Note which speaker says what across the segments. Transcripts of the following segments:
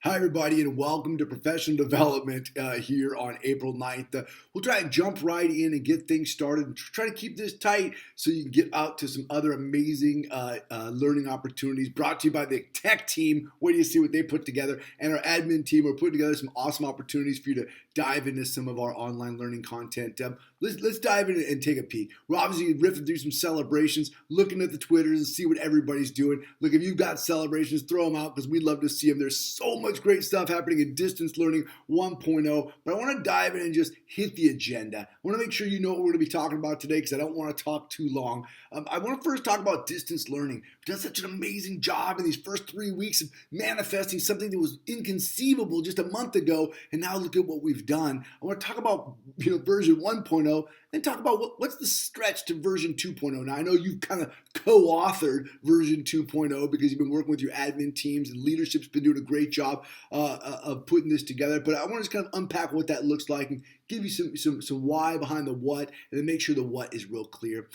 Speaker 1: Hi, everybody, and welcome to Professional Development here on April 9th. We'll try and jump right in and get things started and try to keep this tight so you can get out to some other amazing learning opportunities brought to you by the tech team. Wait till you see what they put together. And our admin team are putting together some awesome opportunities for you to dive into some of our online learning content. Let's dive in and take a peek. We're obviously riffing through some celebrations, looking at the Twitters and see what everybody's doing. Look, if you've got celebrations, throw them out because we'd love to see them. There's so much great stuff happening in Distance Learning 1.0, but I want to dive in and just hit the agenda. I want to make sure you know what we're going to be talking about today because I don't want to talk too long. I want to first talk about distance learning. We've done such an amazing job in these first 3 weeks of manifesting something that was inconceivable just a month ago, and now look at what we've done. I want to talk about version 1.0 and talk about what's the stretch to version 2.0. Now, I know you've kind of co-authored version 2.0 because you've been working with your admin teams and leadership's been doing a great job of putting this together. But I want to just kind of unpack what that looks like and give you some why behind the what, and then make sure the what is real clear.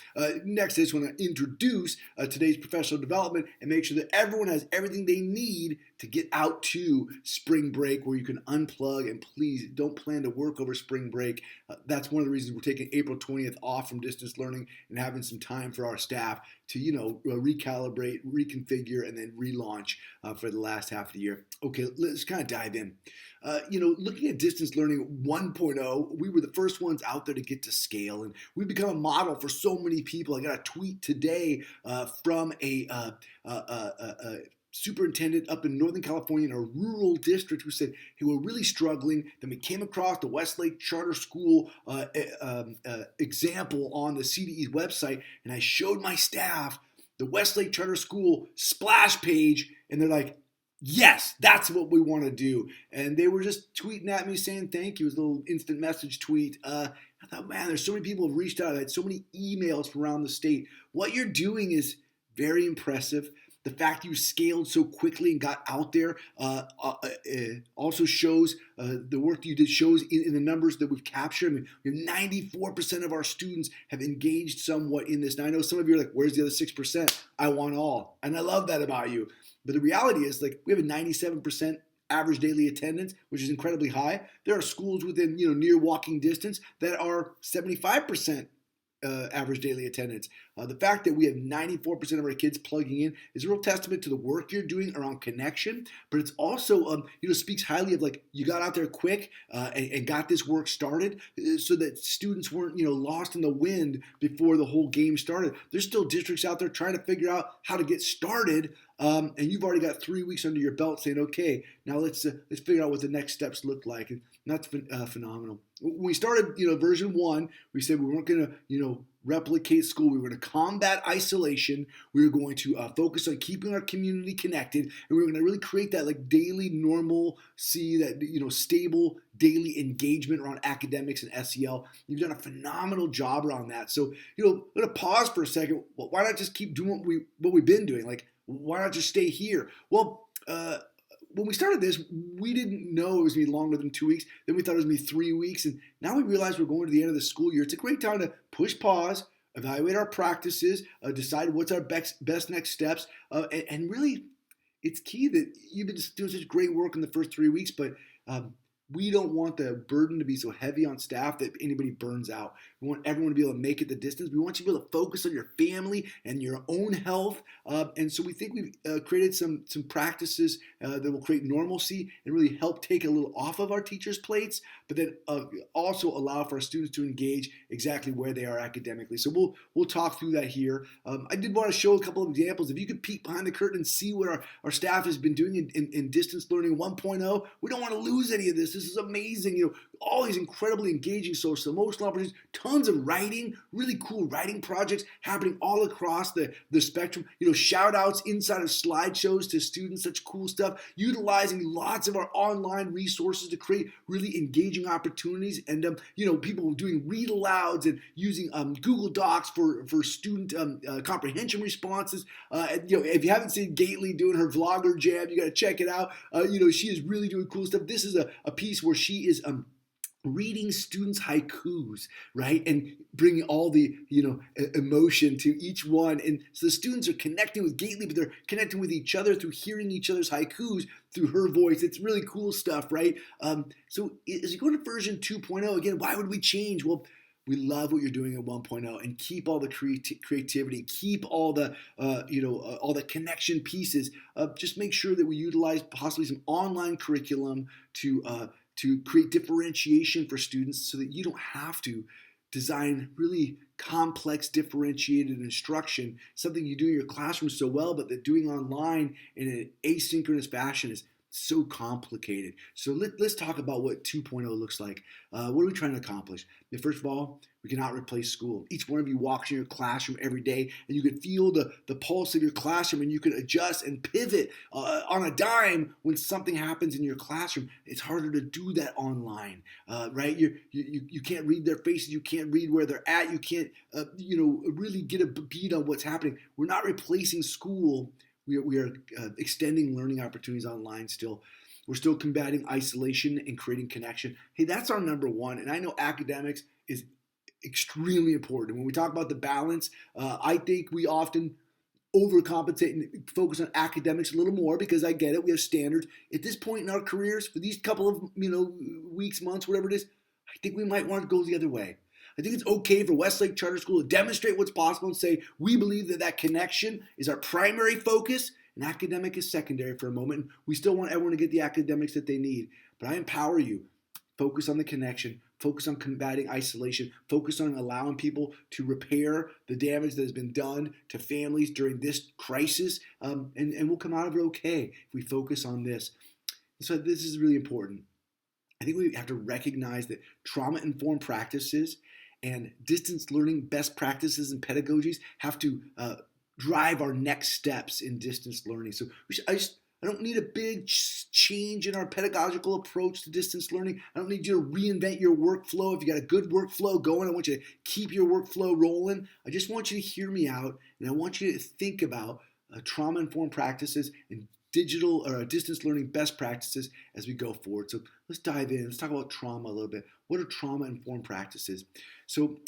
Speaker 1: Next, I just want to introduce today's professional development and make sure that everyone has everything they need to get out to spring break where you can unplug, and please don't plan to work over spring break. That's one of the reasons we're taking April 20th off from distance learning and having some time for our staff to, recalibrate, reconfigure, and then relaunch for the last half of the year. Okay, let's kind of dive in. Looking at distance learning 1.0, we were the first ones out there to get to scale, and we've become a model for so many people. I got a tweet today from a superintendent up in Northern California in a rural district who said, hey, we're really struggling. Then we came across the Westlake Charter School example on the CDE's website, and I showed my staff the Westlake Charter School splash page, and they're like, yes, that's what we want to do. And they were just tweeting at me saying thank you. It was a little instant message tweet. I thought, man, there's so many people who have reached out. I had so many emails from around the state. What you're doing is very impressive. The fact you scaled so quickly and got out there also shows the work that you did shows in the numbers that we've captured. I mean, 94% of our students have engaged somewhat in this. Now, I know some of you are like, where's the other 6%? I want all. And I love that about you. But the reality is, like, we have a 97% average daily attendance, which is incredibly high. There are schools within, near walking distance that are 75% average daily attendance. The fact that we have 94% of our kids plugging in is a real testament to the work you're doing around connection, but it's also, speaks highly of, like, you got out there quick and got this work started so that students weren't, lost in the wind before the whole game started. There's still districts out there trying to figure out how to get started, and you've already got 3 weeks under your belt saying, okay, now let's figure out what the next steps look like, and that's phenomenal. When we started, version 1, we said we weren't going to, replicate school. We were going to combat isolation. We were going to focus on keeping our community connected, and we were going to really create that, like, daily normalcy, that, stable daily engagement around academics and SEL. You've done a phenomenal job around that. So, I'm going to pause for a second. Well, why not just keep doing what we've been doing? Like, why not just stay here? Well, when we started this, we didn't know it was going to be longer than 2 weeks. Then we thought it was going to be 3 weeks. And now we realize we're going to the end of the school year. It's a great time to push pause, evaluate our practices, decide what's our best next steps. And really, it's key that you've been doing such great work in the first 3 weeks, but we don't want the burden to be so heavy on staff that anybody burns out. We want everyone to be able to make it the distance. We want you to be able to focus on your family and your own health. And so we think we've created some practices that will create normalcy and really help take a little off of our teachers' plates, but then also allow for our students to engage exactly where they are academically. So we'll talk through that here. I did want to show a couple of examples. If you could peek behind the curtain and see what our staff has been doing in distance learning 1.0, we don't want to lose any of this. This is amazing. All these incredibly engaging social emotional opportunities, tons of writing, really cool writing projects happening all across the spectrum. Shout outs inside of slideshows to students, such cool stuff, utilizing lots of our online resources to create really engaging opportunities, and people doing read alouds and using Google Docs for student comprehension responses. If you haven't seen Gately doing her vlogger jam, you got to check it out. She is really doing cool stuff. This is a piece where she is reading students haikus, right, and bringing all the emotion to each one, and so the students are connecting with Gately, but they're connecting with each other through hearing each other's haikus through her voice. It's really cool stuff, right? So as you go to version 2.0, again, why would we change? Well, we love what you're doing at 1.0, and keep all the creativity, keep all the all the connection pieces. Just make sure that we utilize possibly some online curriculum to create differentiation for students, so that you don't have to design really complex differentiated instruction, something you do in your classroom so well, but that doing online in an asynchronous fashion is so complicated. So let's talk about what 2.0 looks like. What are we trying to accomplish? First of all, we cannot replace school. Each one of you walks in your classroom every day, and you can feel the pulse of your classroom, and you can adjust and pivot on a dime when something happens in your classroom. It's harder to do that online, right? You can't read their faces. You can't read where they're at. You can't really get a beat on what's happening. We're not replacing school. We are extending learning opportunities online still. We're still combating isolation and creating connection. Hey, that's our number one. And I know academics is extremely important. When we talk about the balance, I think we often overcompensate and focus on academics a little more, because I get it. We have standards. At this point in our careers, for these couple of weeks, months, whatever it is, I think we might want to go the other way. I think it's okay for Westlake Charter School to demonstrate what's possible and say, we believe that connection is our primary focus and academic is secondary for a moment. We still want everyone to get the academics that they need. But I empower you. Focus on the connection. Focus on combating isolation. Focus on allowing people to repair the damage that has been done to families during this crisis. And we'll come out of it okay if we focus on this. So this is really important. I think we have to recognize that trauma-informed practices and distance learning best practices and pedagogies have to drive our next steps in distance learning. So I don't need a big change in our pedagogical approach to distance learning. I don't need you to reinvent your workflow. If you got a good workflow going, I want you to keep your workflow rolling. I just want you to hear me out, and I want you to think about trauma-informed practices and digital or distance learning best practices as we go forward. So let's dive in. Let's talk about trauma a little bit. What are trauma-informed practices? So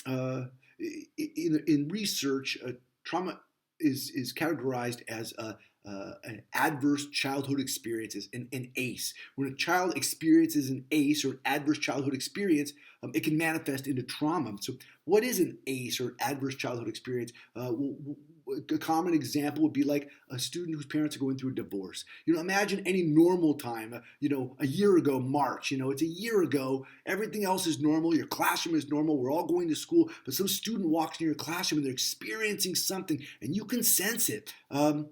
Speaker 1: in research, trauma is categorized as an adverse childhood experiences, an ACE. When a child experiences an ACE or an adverse childhood experience, it can manifest into trauma. So what is an ACE or adverse childhood experience? A common example would be like a student whose parents are going through a divorce. Imagine any normal time, a year ago, March, it's a year ago, everything else is normal, your classroom is normal, we're all going to school, but some student walks in your classroom and they're experiencing something and you can sense it. And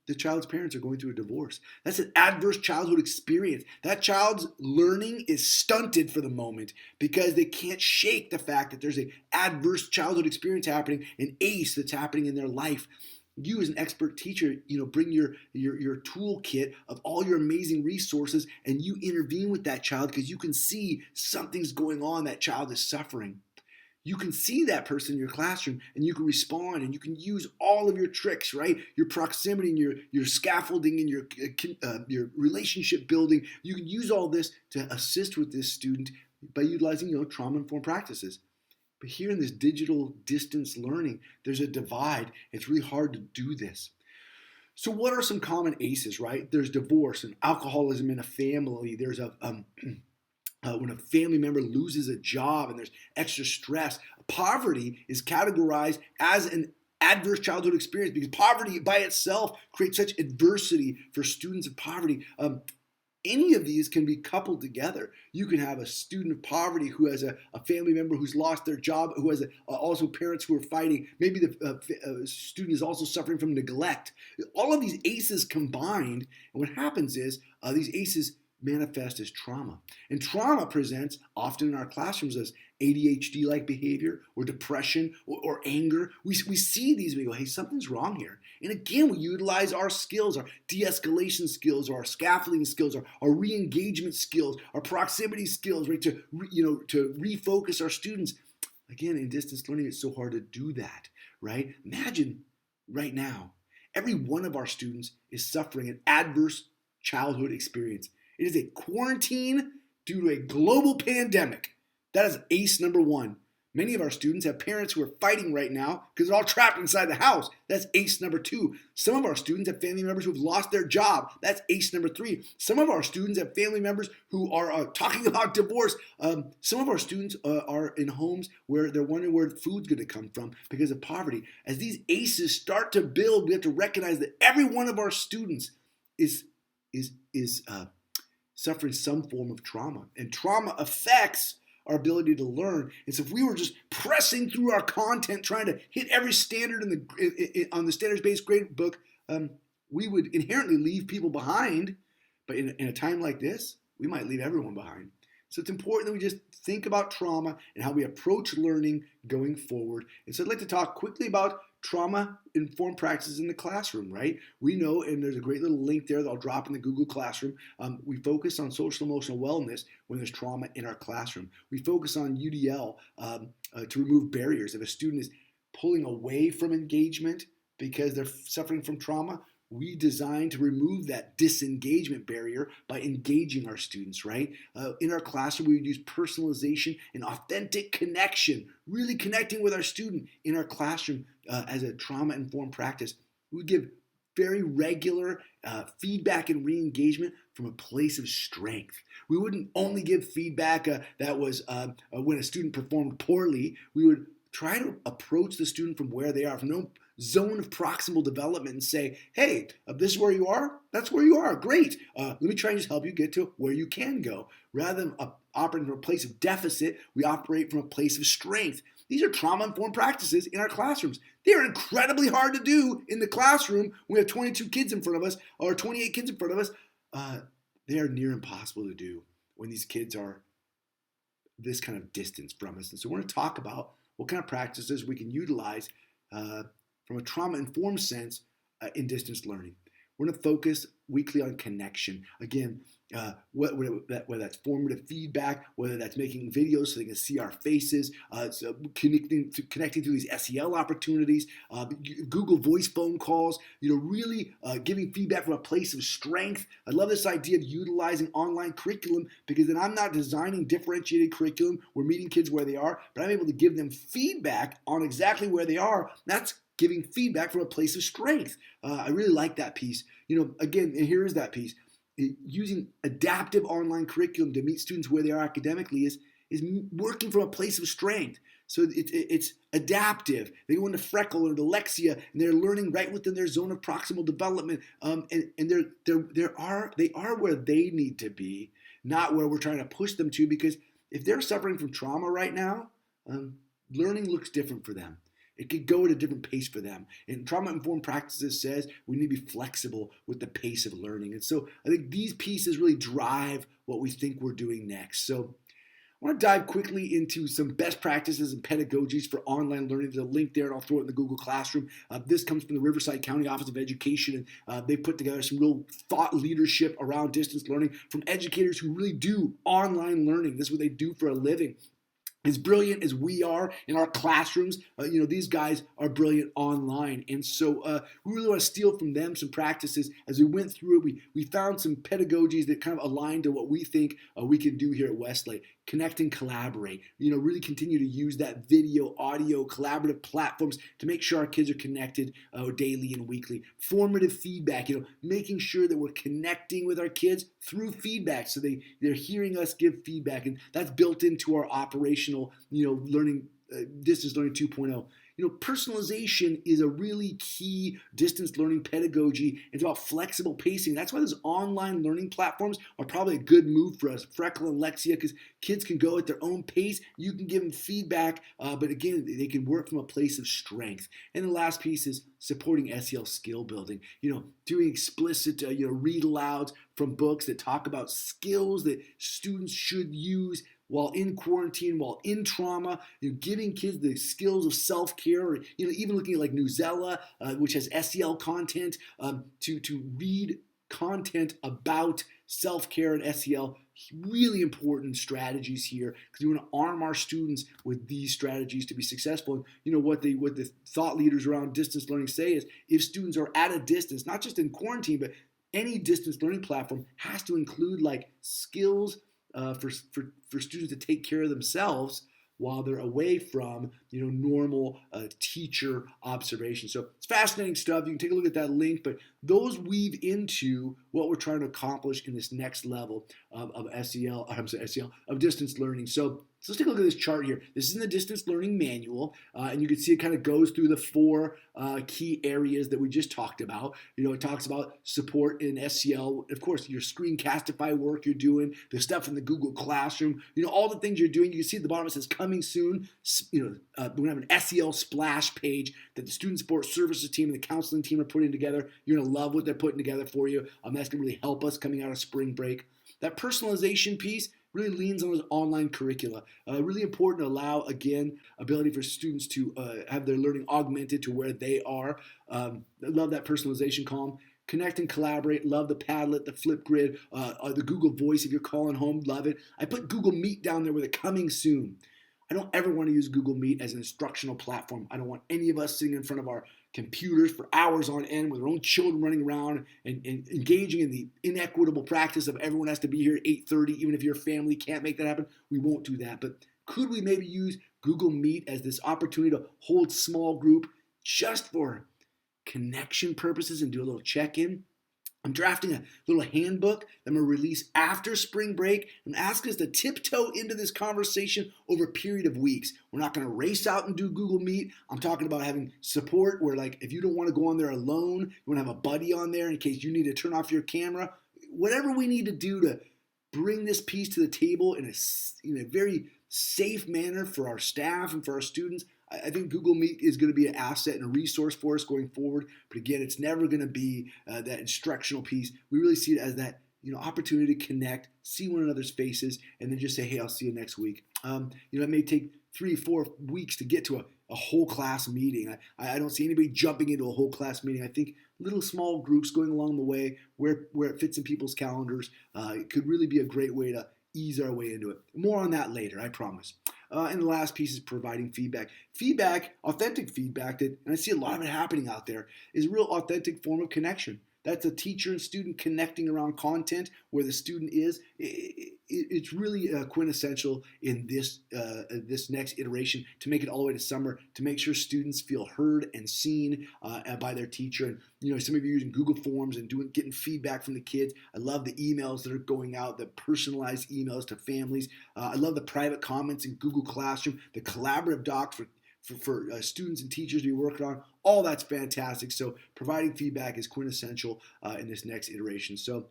Speaker 1: the child's parents are going through a divorce. That's an adverse childhood experience. That child's learning is stunted for the moment because they can't shake the fact that there's an adverse childhood experience happening, an ACE that's happening in their life. You as an expert teacher, bring your toolkit of all your amazing resources and you intervene with that child because you can see something's going on, that child is suffering. You can see that person in your classroom and you can respond and you can use all of your tricks, right? Your proximity and your scaffolding and your relationship building. You can use all this to assist with this student by utilizing trauma-informed practices. But here in this digital distance learning, there's a divide. It's really hard to do this. So what are some common ACEs, right? There's divorce and alcoholism in a family. There's when a family member loses a job and there's extra stress. Poverty is categorized as an adverse childhood experience because poverty by itself creates such adversity for students of poverty. Any of these can be coupled together. You can have a student of poverty who has a family member who's lost their job, who has also parents who are fighting. Maybe the student is also suffering from neglect. All of these ACEs combined, and what happens is these ACEs manifest as trauma. And trauma presents often in our classrooms as ADHD-like behavior or depression or anger. We see these and we go, hey, something's wrong here. And again, we utilize our skills, our de-escalation skills, or our scaffolding skills, our re-engagement skills, our proximity skills, right, to refocus our students. Again, in distance learning, it's so hard to do that, right? Imagine right now, every one of our students is suffering an adverse childhood experience. It is a quarantine due to a global pandemic. That is ace number one. Many of our students have parents who are fighting right now because they're all trapped inside the house. That's ace number two. Some of our students have family members who have lost their job. That's ace number three. Some of our students have family members who are talking about divorce. Some of our students are in homes where they're wondering where food's going to come from because of poverty. As these aces start to build, we have to recognize that every one of our students is suffering some form of trauma, and trauma affects our ability to learn. And so if we were just pressing through our content, trying to hit every standard on the standards-based grade book, we would inherently leave people behind. But in a time like this, we might leave everyone behind. So it's important that we just think about trauma and how we approach learning going forward. And so I'd like to talk quickly about trauma-informed practices in the classroom, right? We know, and there's a great little link there that I'll drop in the Google Classroom, we focus on social emotional wellness when there's trauma in our classroom. We focus on UDL to remove barriers. If a student is pulling away from engagement because they're suffering from trauma, we design to remove that disengagement barrier by engaging our students, right? In our classroom, we would use personalization and authentic connection, really connecting with our student in our classroom as a trauma-informed practice. We would give very regular feedback and re-engagement from a place of strength. We wouldn't only give feedback that was when a student performed poorly. We would try to approach the student from where they are, from no zone of proximal development, and say, hey, this is where you are, that's where you are, great. Let me try and just help you get to where you can go. Rather than operating from a place of deficit, we operate from a place of strength. These are trauma-informed practices in our classrooms. They are incredibly hard to do in the classroom when we have 22 kids in front of us or 28 kids in front of us. They are near impossible to do when these kids are this kind of distance from us. And so we're going to talk about what kind of practices we can utilize from a trauma-informed sense in distance learning. We're going to focus weekly on connection. Again, whether that's formative feedback, whether that's making videos so they can see our faces, so connecting through these SEL opportunities, Google Voice phone calls, really giving feedback from a place of strength. I love this idea of utilizing online curriculum because then I'm not designing differentiated curriculum. We're meeting kids where they are, but I'm able to give them feedback on exactly where they are. That's giving feedback from a place of strength. I really like that piece. Again, and here is that piece. Using adaptive online curriculum to meet students where they are academically is working from a place of strength. So it's adaptive. They go into Freckle or dyslexia, and they're learning right within their zone of proximal development. And they are where they need to be, not where we're trying to push them to. Because if they're suffering from trauma right now, learning looks different for them. It could go at a different pace for them. And trauma-informed practices says we need to be flexible with the pace of learning. And so I think these pieces really drive what we think we're doing next. So I want to dive quickly into some best practices and pedagogies for online learning. There's a link there, and I'll throw it in the Google Classroom. This comes from the Riverside County Office of Education, and they put together some real thought leadership around distance learning from educators who really do online learning. This is what they do for a living. As brilliant as we are in our classrooms, these guys are brilliant online. And so we really want to steal from them some practices. As we went through it, we found some pedagogies that kind of align to what we think we can do here at Westlake. Connect and collaborate. Really continue to use that video, audio, collaborative platforms to make sure our kids are connected daily and weekly. Formative feedback, making sure that we're connecting with our kids through feedback, so they're hearing us give feedback, and that's built into our operational, learning, distance learning 2.0. Personalization is a really key distance learning pedagogy. It's about flexible pacing. That's why those online learning platforms are probably a good move for us. Freckle and Lexia, because kids can go at their own pace. You can give them feedback, but again, they can work from a place of strength. And the last piece is supporting SEL skill building. Doing explicit, read alouds from books that talk about skills that students should use while in quarantine, while in trauma, giving kids the skills of self-care, or even looking at like Newsella, which has SEL content, to read content about self-care and SEL. Really important strategies here, because we want to arm our students with these strategies to be successful. And what the thought leaders around distance learning say is, if students are at a distance, not just in quarantine, but any distance learning platform has to include like skills for students to take care of themselves while they're away from normal teacher observation. So it's fascinating stuff. You can take a look at that link, but those weave into what we're trying to accomplish in this next level of SEL, of distance learning. So let's take a look at this chart here. This is in the distance learning manual, and you can see it kind of goes through the four key areas that we just talked about. It talks about support in SEL, of course, your screencastify work you're doing, the stuff in the Google Classroom, all the things you're doing. You can see at the bottom it says coming soon. We're going to have an SEL splash page that the student support services team and the counseling team are putting together. You're going to love what they're putting together for you. That's going to really help us coming out of spring break. That personalization piece really leans on those online curricula. Really important to allow, again, ability for students to have their learning augmented to where they are. I love that personalization column. Connect and collaborate. Love the Padlet, the Flipgrid, the Google Voice if you're calling home. Love it. I put Google Meet down there with a coming soon. I don't ever want to use Google Meet as an instructional platform. I don't want any of us sitting in front of our computers for hours on end with our own children running around and engaging in the inequitable practice of everyone has to be here at 8:30, even if your family can't make that happen. We won't do that. But could we maybe use Google Meet as this opportunity to hold small group just for connection purposes and do a little check-in? I'm drafting a little handbook that I'm going to release after spring break and ask us to tiptoe into this conversation over a period of weeks. We're not going to race out and do Google Meet. I'm talking about having support where, like, if you don't want to go on there alone, you want to have a buddy on there in case you need to turn off your camera. Whatever we need to do to bring this piece to the table in a very safe manner for our staff and for our students. I think Google Meet is going to be an asset and a resource for us going forward. But again, it's never going to be that instructional piece. We really see it as that opportunity to connect, see one another's faces, and then just say, hey, I'll see you next week. It may take 3-4 weeks to get to a whole class meeting. I don't see anybody jumping into a whole class meeting. I think little small groups going along the way where it fits in people's calendars it could really be a great way to ease our way into it. More on that later, I promise. And the last piece is providing feedback. Feedback, authentic feedback, and I see a lot of it happening out there, is a real authentic form of connection. That's a teacher and student connecting around content where the student is. It's really quintessential in this next iteration to make it all the way to summer, to make sure students feel heard and seen by their teacher. And some of you are using Google Forms and getting feedback from the kids. I love the emails that are going out, the personalized emails to families. I love the private comments in Google Classroom, the collaborative docs for students and teachers to be working on. All that's fantastic. So providing feedback is quintessential in this next iteration. So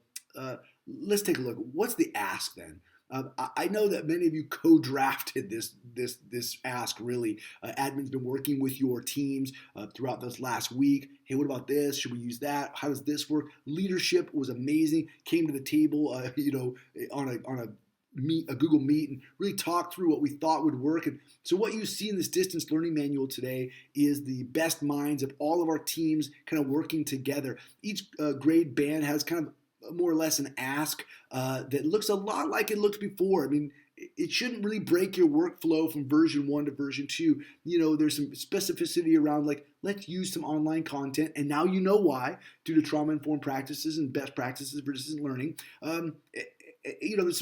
Speaker 1: let's take a look. What's the ask then? I know that many of you co-drafted this ask, really. Admin's been working with your teams throughout this last week. Hey, what about this? Should we use that? How does this work? Leadership was amazing. Came to the table, on a Google Meet and really talk through what we thought would work. And so what you see in this distance learning manual today is the best minds of all of our teams kind of working together. Each grade band has kind of more or less an ask that looks a lot like it looked before. I mean, it shouldn't really break your workflow from version 1 to version 2. There's some specificity around, like, let's use some online content, and now you know why, due to trauma-informed practices and best practices for distance learning. There's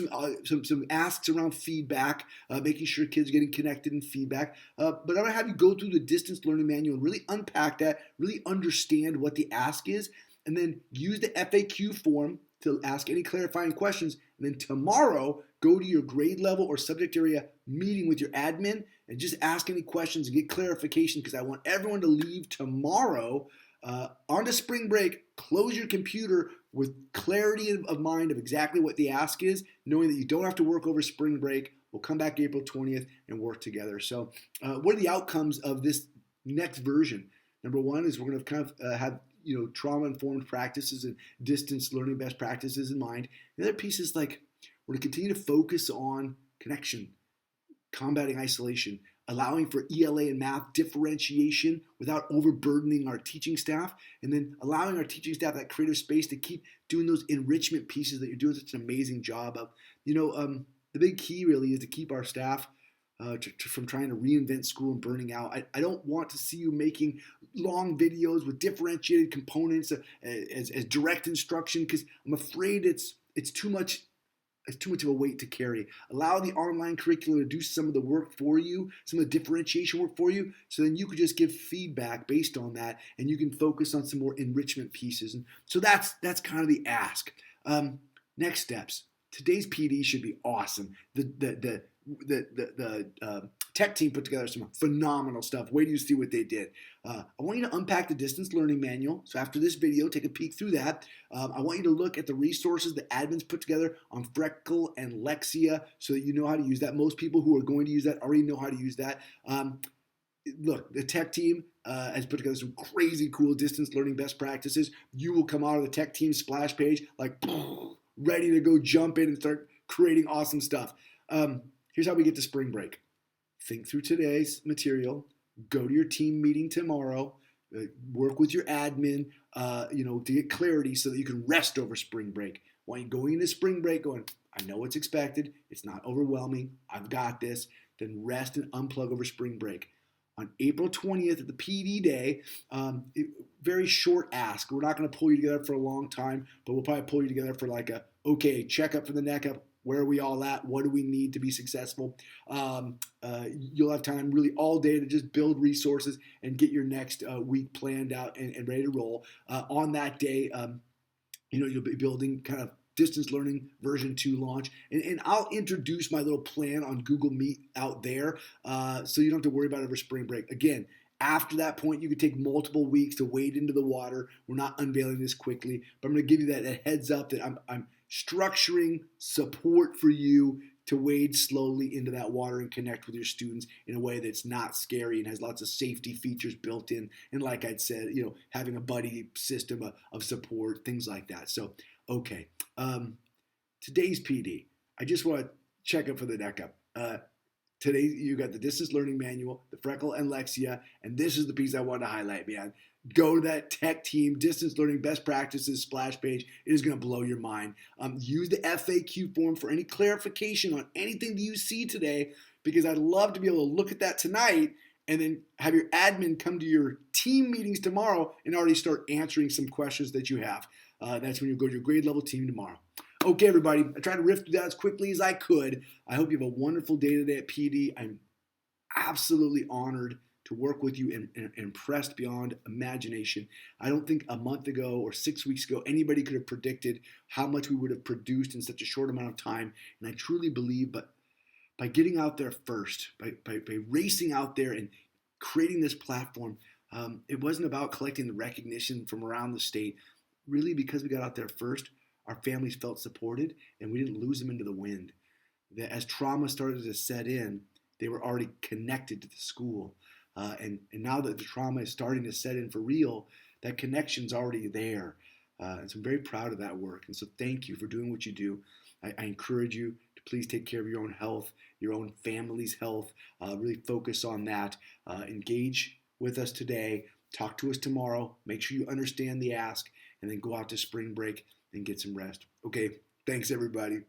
Speaker 1: some asks around feedback, making sure kids are getting connected and feedback. But I'm going to have you go through the distance learning manual and really unpack that, really understand what the ask is, and then use the FAQ form to ask any clarifying questions. And then tomorrow, go to your grade level or subject area meeting with your admin and just ask any questions and get clarification, because I want everyone to leave tomorrow on to spring break, close your computer with clarity of mind of exactly what the ask is, knowing that you don't have to work over spring break. We'll come back April 20th and work together. So what are the outcomes of this next version? Number one is we're going to kind of have trauma-informed practices and distance learning best practices in mind. The other piece is, like, we're going to continue to focus on connection, combating isolation, allowing for ELA and math differentiation without overburdening our teaching staff, and then allowing our teaching staff that creative space to keep doing those enrichment pieces that you're doing such an amazing job of. The big key really is to keep our staff from trying to reinvent school and burning out. I don't want to see you making long videos with differentiated components as direct instruction, because I'm afraid it's too much it's too much of a weight to carry. Allow the online curriculum to do some of the work for you, some of the differentiation work for you, so then you could just give feedback based on that, and you can focus on some more enrichment pieces. And so that's kind of the ask. Next steps. Today's PD should be awesome. The tech team put together some phenomenal stuff. Wait till you see what they did. I want you to unpack the distance learning manual. So after this video, take a peek through that. I want you to look at the resources the admins put together on Freckle and Lexia so that you know how to use that. Most people who are going to use that already know how to use that. Look, the tech team has put together some crazy cool distance learning best practices. You will come out of the tech team splash page like ready to go jump in and start creating awesome stuff. Here's how we get to spring break. Think through today's material. Go to your team meeting tomorrow. Work with your admin, to get clarity so that you can rest over spring break. While you're going into spring break going, I know what's expected. It's not overwhelming. I've got this. Then rest and unplug over spring break. On April 20th at the PD day, very short ask. We're not going to pull you together for a long time, but we'll probably pull you together for like check up for the neck up. Where are we all at? What do we need to be successful? You'll have time really all day to just build resources and get your next week planned out and ready to roll. On that day, you'll be building kind of distance learning version 2 launch. And I'll introduce my little plan on Google Meet out there so you don't have to worry about it over spring break. Again, after that point, you could take multiple weeks to wade into the water. We're not unveiling this quickly, but I'm going to give you that heads up that I'm structuring support for you to wade slowly into that water and connect with your students in a way that's not scary and has lots of safety features built in. And like I'd said, having a buddy system of support, things like that. So, okay. Today's PD, I just want to check up for the neck up. Today, you got the distance learning manual, the Freckle and Lexia, and this is the piece I want to highlight, man. Go to that tech team distance learning best practices splash page. It is going to blow your mind. Use the FAQ form for any clarification on anything that you see today, because I'd love to be able to look at that tonight and then have your admin come to your team meetings tomorrow and already start answering some questions that you have. That's when you go to your grade level team tomorrow. Okay, everybody, I tried to riff through that as quickly as I could. I hope you have a wonderful day today at PD. I'm absolutely honored to work with you and impressed beyond imagination. I don't think a month ago or 6 weeks ago anybody could have predicted how much we would have produced in such a short amount of time. And I truly believe, but by getting out there first, by racing out there and creating this platform, it wasn't about collecting the recognition from around the state. Really, because we got out there first, our families felt supported and we didn't lose them into the wind. As trauma started to set in, they were already connected to the school. And now that the trauma is starting to set in for real, that connection's already there. And so I'm very proud of that work. And so thank you for doing what you do. I encourage you to please take care of your own health, your own family's health. Really focus on that. Engage with us today. Talk to us tomorrow. Make sure you understand the ask, and then go out to spring break and get some rest. Okay, thanks everybody.